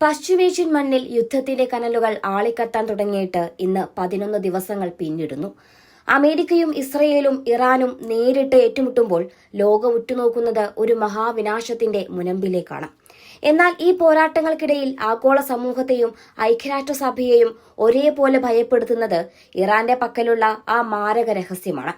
പശ്ചിമേഷ്യൻ മണ്ണിൽ യുദ്ധത്തിന്റെ കനലുകൾ ആളിക്കത്താൻ തുടങ്ങിയിട്ട് ഇന്ന് 11 ദിവസങ്ങൾ പിന്നിടുന്നു. അമേരിക്കയും ഇസ്രയേലും ഇറാനും നേരിട്ട് ഏറ്റുമുട്ടുമ്പോൾ ലോകം ഉറ്റുനോക്കുന്നത് ഒരു മഹാവിനാശത്തിന്റെ മുനമ്പിലേക്കാണ്. എന്നാൽ ഈ പോരാട്ടങ്ങൾക്കിടയിൽ ആഗോള സമൂഹത്തെയും ഐക്യരാഷ്ട്രസഭയെയും ഒരേപോലെ ഭയപ്പെടുത്തുന്നത് ഇറാന്റെ പക്കലുള്ള ആ മാരക രഹസ്യമാണ്.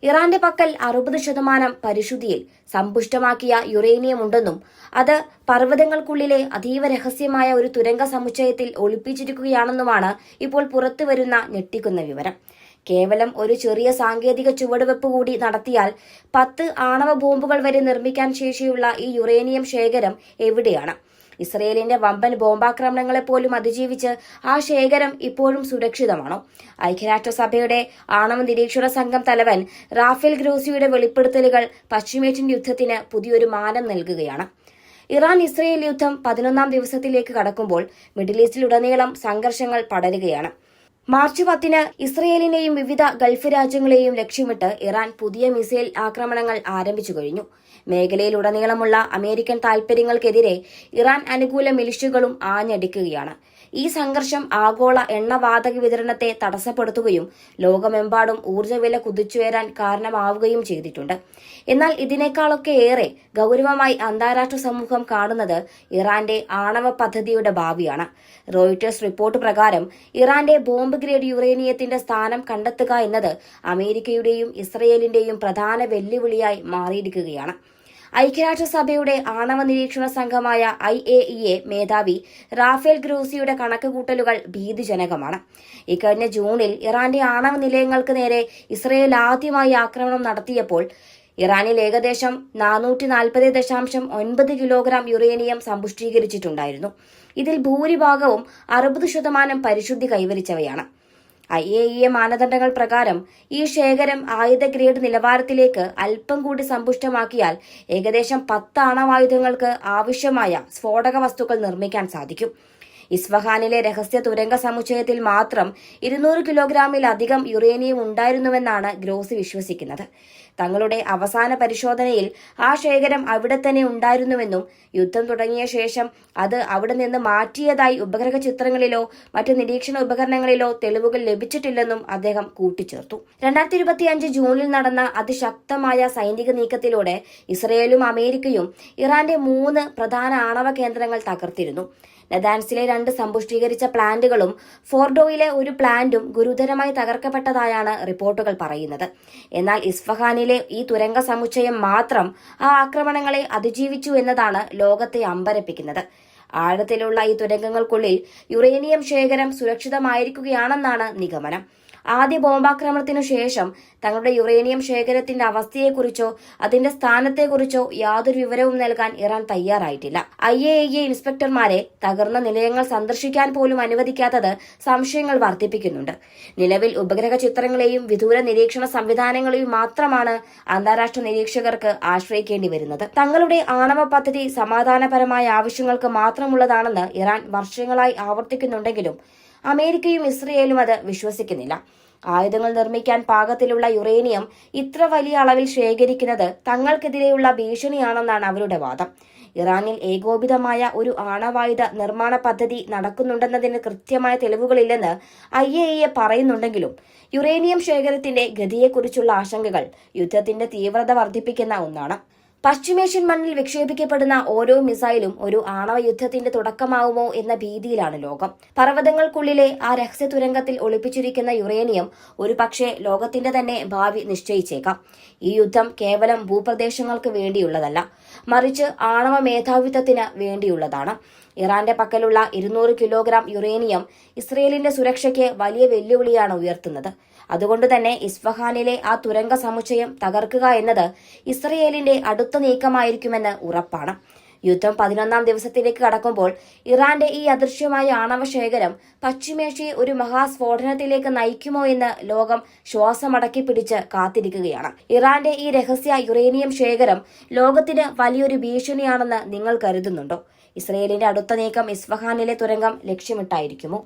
ഇറാന്റെ പക്കൽ 60% പരിശുദ്ധിയിൽ സമ്പുഷ്ടമാക്കിയ യുറേനിയം ഉണ്ടെന്നും അത് പർവ്വതങ്ങൾക്കുള്ളിലെ അതീവ രഹസ്യമായ ഒരു തുരങ്ക സമുച്ചയത്തിൽ ഒളിപ്പിച്ചിരിക്കുകയാണെന്നുമാണ് ഇപ്പോൾ പുറത്തുവരുന്ന ഞെട്ടിക്കുന്ന വിവരം. കേവലം ഒരു ചെറിയ സാങ്കേതിക ചുവടുവെപ്പ് കൂടി നടത്തിയാൽ 10 ആണവ ബോംബുകൾ വരെ നിർമ്മിക്കാൻ ശേഷിയുള്ള ഈ യുറേനിയം ശേഖരം എവിടെയാണ്? ഇസ്രയേലിന്റെ വമ്പൻ ബോംബാക്രമണങ്ങളെ പോലും അതിജീവിച്ച് ആ ശേഖരം ഇപ്പോഴും സുരക്ഷിതമാണോ? ഐക്യരാഷ്ട്രസഭയുടെ ആണവ നിരീക്ഷണ സംഘം തലവൻ റാഫേൽ ഗ്രോസിയുടെ വെളിപ്പെടുത്തലുകൾ പശ്ചിമേഷ്യൻ യുദ്ധത്തിന് പുതിയൊരു മാനം നൽകുകയാണ്. ഇറാൻ ഇസ്രയേൽ യുദ്ധം 11ാം ദിവസത്തിലേക്ക് കടക്കുമ്പോൾ മിഡിൽ ഈസ്റ്റിലുടനീളം സംഘർഷങ്ങൾ പടരുകയാണ്. മാർച്ച് 10-ന് ഇസ്രയേലിനെയും വിവിധ ഗൾഫ് രാജ്യങ്ങളെയും ലക്ഷ്യമിട്ട് ഇറാൻ പുതിയ മിസൈൽ ആക്രമണങ്ങൾ ആരംഭിച്ചു കഴിഞ്ഞു. മേഖലയിലുടനീളമുള്ള അമേരിക്കൻ താൽപര്യങ്ങൾക്കെതിരെ ഇറാൻ അനുകൂല മിലിഷ്യകളും ആഞ്ഞടിക്കുകയാണ്. ഈ സംഘർഷം ആഗോള എണ്ണവാതക വിതരണത്തെ തടസ്സപ്പെടുത്തുകയും ലോകമെമ്പാടും ഊർജ്ജവില കുതിച്ചുയരാൻ കാരണമാവുകയും ചെയ്തിട്ടുണ്ട്. എന്നാൽ ഇതിനേക്കാളൊക്കെ ഏറെ ഗൌരവമായി അന്താരാഷ്ട്ര സമൂഹം കാണുന്നത് ഇറാന്റെ ആണവ പദ്ധതിയുടെ ഭാവിയാണ്. റോയിട്ടേഴ്സ് റിപ്പോർട്ട് പ്രകാരം ഇറാന്റെ ബോംബ് ഗ്രേഡ് യുറേനിയത്തിന്റെ സ്ഥാനം കണ്ടെത്തുക എന്നത് അമേരിക്കയുടെയും ഇസ്രയേലിന്റെയും പ്രധാന വെല്ലുവിളിയായി മാറിയിരിക്കുകയാണ്. ഐക്യരാഷ്ട്രസഭയുടെ ആണവ നിരീക്ഷണ സംഘമായ IAEA മേധാവി റാഫേൽ ഗ്രോസിയുടെ കണക്കുകൂട്ടലുകൾ ഭീതിജനകമാണ്. ഇക്കഴിഞ്ഞ ജൂണിൽ ഇറാന്റെ ആണവ നിലയങ്ങൾക്ക് നേരെ ഇസ്രയേൽ ആദ്യമായി ആക്രമണം നടത്തിയപ്പോൾ ഇറാനിൽ ഏകദേശം 440.9 കിലോഗ്രാം യുറേനിയം സമ്പുഷ്ടീകരിച്ചിട്ടുണ്ടായിരുന്നു. ഇതിൽ ഭൂരിഭാഗവും 60% പരിശുദ്ധി കൈവരിച്ചവയാണ്. IAEA മാനദണ്ഡങ്ങൾ പ്രകാരം ഈ ശേഖരം ആയുധ ഗ്രേഡ് നിലവാരത്തിലേക്ക് അല്പം കൂടി സമ്പുഷ്ടമാക്കിയാൽ ഏകദേശം 10 ആണവായുധങ്ങൾക്ക് ആവശ്യമായ സ്ഫോടക വസ്തുക്കൾ നിർമ്മിക്കാൻ സാധിക്കും. ഇസ്ഫഹാനിലെ രഹസ്യ തുരങ്ക സമുച്ചയത്തിൽ മാത്രം 200 കിലോഗ്രാമിലധികം യുറേനിയം ഉണ്ടായിരുന്നുവെന്നാണ് ഗ്രോസി വിശ്വസിക്കുന്നത്. തങ്ങളുടെ അവസാന പരിശോധനയിൽ ആ ശേഖരം അവിടെ തന്നെ ഉണ്ടായിരുന്നുവെന്നും യുദ്ധം തുടങ്ങിയ ശേഷം അത് അവിടെ നിന്ന് മാറ്റിയതായി ഉപഗ്രഹ ചിത്രങ്ങളിലോ മറ്റ് നിരീക്ഷണ ഉപകരണങ്ങളിലോ തെളിവുകൾ ലഭിച്ചിട്ടില്ലെന്നും അദ്ദേഹം കൂട്ടിച്ചേർത്തു. 2025 ജൂണിൽ നടന്ന അതിശക്തമായ സൈനിക നീക്കത്തിലൂടെ ഇസ്രയേലും അമേരിക്കയും ഇറാന്റെ 3 പ്രധാന ആണവ കേന്ദ്രങ്ങൾ തകർത്തിരുന്നു. നെതാൻസിലെ 2 സമ്പുഷ്ടീകരിച്ച പ്ലാന്റുകളും ഫോർഡോയിലെ ഒരു പ്ലാന്റും ഗുരുതരമായി തകർക്കപ്പെട്ടതായാണ് റിപ്പോർട്ടുകൾ പറയുന്നത്. എന്നാൽ ഇസ്ഫഹാനിലെ ഈ തുരങ്ക സമുച്ചയം മാത്രം ആ ആക്രമണങ്ങളെ അതിജീവിച്ചു എന്നതാണ് ലോകത്തെ അമ്പരപ്പിക്കുന്നത്. ആഴത്തിലുള്ള ഈ തുരങ്കങ്ങൾക്കുള്ളിൽ യുറേനിയം ശേഖരം സുരക്ഷിതമായിരിക്കുകയാണെന്നാണ് നിഗമനം. ആദ്യ ബോംബാക്രമണത്തിനു ശേഷം തങ്ങളുടെ യുറേനിയം ശേഖരത്തിന്റെ അവസ്ഥയെക്കുറിച്ചോ അതിന്റെ സ്ഥാനത്തെക്കുറിച്ചോ യാതൊരു വിവരവും നൽകാൻ ഇറാൻ തയ്യാറായിട്ടില്ല. IAEA ഇൻസ്പെക്ടർമാരെ തകർന്ന നിലയങ്ങൾ സന്ദർശിക്കാൻ പോലും അനുവദിക്കാത്തത് സംശയങ്ങൾ വർദ്ധിപ്പിക്കുന്നുണ്ട്. നിലവിൽ ഉപഗ്രഹ ചിത്രങ്ങളെയും വിദൂര നിരീക്ഷണ സംവിധാനങ്ങളെയും മാത്രമാണ് അന്താരാഷ്ട്ര നിരീക്ഷകർക്ക് ആശ്രയിക്കേണ്ടി വരുന്നത്. തങ്ങളുടെ ആണവ പദ്ധതി സമാധാനപരമായ ആവശ്യങ്ങൾക്ക് മാത്രമുള്ളതാണെന്ന് ഇറാൻ വർഷങ്ങളായി ആവർത്തിക്കുന്നുണ്ടെങ്കിലും അമേരിക്കയും ഇസ്രയേലും അത് വിശ്വസിക്കുന്നില്ല. ആയുധങ്ങൾ നിർമ്മിക്കാൻ പാകത്തിലുള്ള യുറേനിയം ഇത്ര വലിയ അളവിൽ ശേഖരിക്കുന്നത് തങ്ങൾക്കെതിരെയുള്ള ഭീഷണിയാണെന്നാണ് അവരുടെ വാദം. ഇറാനിൽ ഏകോപിതമായ ഒരു ആണവായുധ നിർമ്മാണ പദ്ധതി നടക്കുന്നുണ്ടെന്നതിന് കൃത്യമായ തെളിവുകളില്ലെന്ന് IAEA പറയുന്നുണ്ടെങ്കിലും യുറേനിയം ശേഖരത്തിന്റെ ഗതിയെക്കുറിച്ചുള്ള ആശങ്കകൾ യുദ്ധത്തിന്റെ തീവ്രത വർദ്ധിപ്പിക്കുന്ന ഒന്നാണ്. പശ്ചിമേഷ്യൻ മണ്ണിൽ വിക്ഷേപിക്കപ്പെടുന്ന ഓരോ മിസൈലും ഒരു ആണവ യുദ്ധത്തിന്റെ തുടക്കമാവുമോ എന്ന ഭീതിയിലാണ് ലോകം. പർവ്വതങ്ങൾക്കുള്ളിലെ ആ രഹസ്യ തുരങ്കത്തിൽ ഒളിപ്പിച്ചിരിക്കുന്ന യുറേനിയം ഒരുപക്ഷെ ലോകത്തിന്റെ തന്നെ ഭാവി നിശ്ചയിച്ചേക്കാം. ഈ യുദ്ധം കേവലം ഭൂപ്രദേശങ്ങൾക്ക് വേണ്ടിയുള്ളതല്ല, മറിച്ച് ആണവ മേധാവിത്വത്തിന് വേണ്ടിയുള്ളതാണ്. ഇറാന്റെ പക്കലുള്ള 200 കിലോഗ്രാം യുറേനിയം ഇസ്രയേലിന്റെ സുരക്ഷയ്ക്ക് വലിയ വെല്ലുവിളിയാണ് ഉയർത്തുന്നത്. അതുകൊണ്ട് തന്നെ ഇസ്ഫഹാനിലെ ആ തുരങ്ക സമുച്ചയം തകർക്കുക എന്നത് ഇസ്രയേലിന്റെ അടുത്ത നീക്കമായിരിക്കുമെന്ന് ഉറപ്പാണ്. യുദ്ധം 11ാം ദിവസത്തിലേക്ക് കടക്കുമ്പോൾ ഇറാന്റെ ഈ അദൃശ്യമായ ആണവ ശേഖരം പശ്ചിമേഷ്യയെ ഒരു മഹാസ്ഫോടനത്തിലേക്ക് നയിക്കുമോ എന്ന് ലോകം ശ്വാസമടക്കി പിടിച്ച് കാത്തിരിക്കുകയാണ്. ഇറാന്റെ ഈ രഹസ്യ യുറേനിയം ശേഖരം ലോകത്തിന് വലിയൊരു ഭീഷണിയാണെന്ന് നിങ്ങൾ കരുതുന്നുണ്ടോ? ഇസ്രയേലിന്റെ അടുത്ത നീക്കം ഇസ്ഫഹാനിലെ തുരങ്കം ലക്ഷ്യമിട്ടായിരിക്കുമോ?